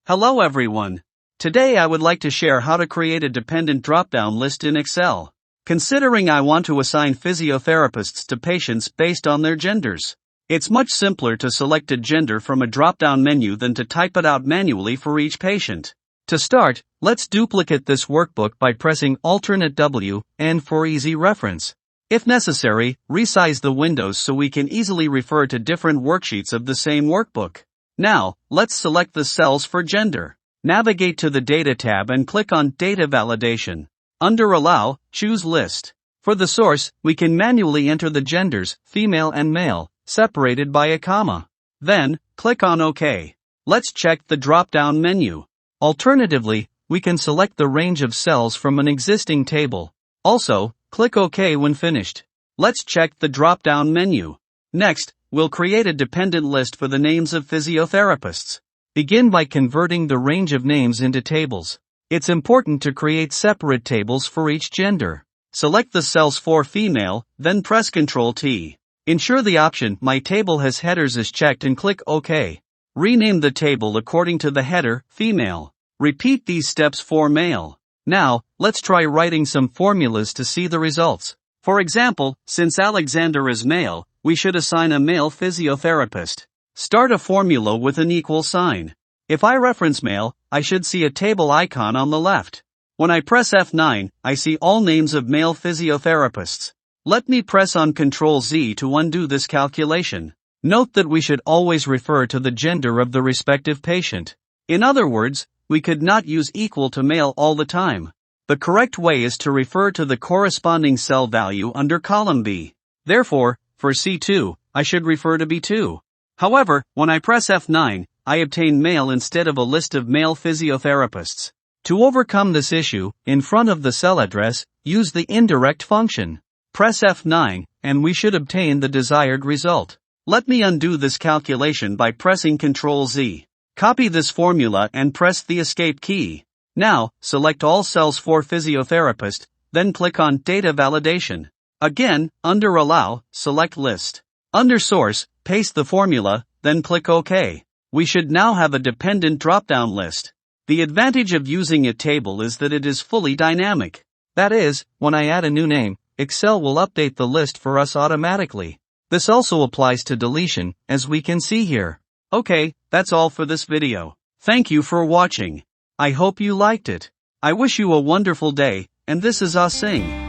Hello everyone. Today I would like to share how to create a dependent drop-down list in Excel. Considering I want to assign physiotherapists to patients based on their genders, it's much simpler to select a gender from a drop-down menu than to type it out manually for each patient. To start, let's duplicate this workbook by pressing Alternate W, N for easy reference. If necessary, resize the windows so we can easily refer to different worksheets of the same workbook. Now, let's select the cells for gender. Navigate to the Data tab and click on Data Validation. Under Allow, choose List. For the source, we can manually enter the genders, female and male, separated by a comma. Then, click on OK. Let's check the drop-down menu. Alternatively, we can select the range of cells from an existing table. Also, click OK when finished. Let's check the drop-down menu. Next, we'll create a dependent list for the names of physiotherapists. Begin by converting the range of names into tables. It's important to create separate tables for each gender. Select the cells for female, then press Ctrl+T. Ensure the option My Table Has Headers is checked and click OK. Rename the table according to the header, female. Repeat these steps for male. Now, let's try writing some formulas to see the results. For example, since Alexander is male, we should assign a male physiotherapist. Start a formula with an equal sign. If I reference male, I should see a table icon on the left. When I press F9, I see all names of male physiotherapists. Let me press on Ctrl+Z to undo this calculation. Note that we should always refer to the gender of the respective patient. In other words, we could not use equal to male all the time. The correct way is to refer to the corresponding cell value under column B. Therefore, for C2, I should refer to B2. However, when I press F9, I obtain male instead of a list of male physiotherapists. To overcome this issue, in front of the cell address, use the indirect function. Press F9, and we should obtain the desired result. Let me undo this calculation by pressing Ctrl+Z. Copy this formula and press the Escape key. Now, select all cells for physiotherapist, then click on Data Validation. Again, under Allow, select List. Under Source, paste the formula, then click OK. We should now have a dependent drop-down list. The advantage of using a table is that it is fully dynamic. That is, when I add a new name, Excel will update the list for us automatically. This also applies to deletion, as we can see here. Okay, that's all for this video. Thank you for watching. I hope you liked it. I wish you a wonderful day, and this is Ah Sing.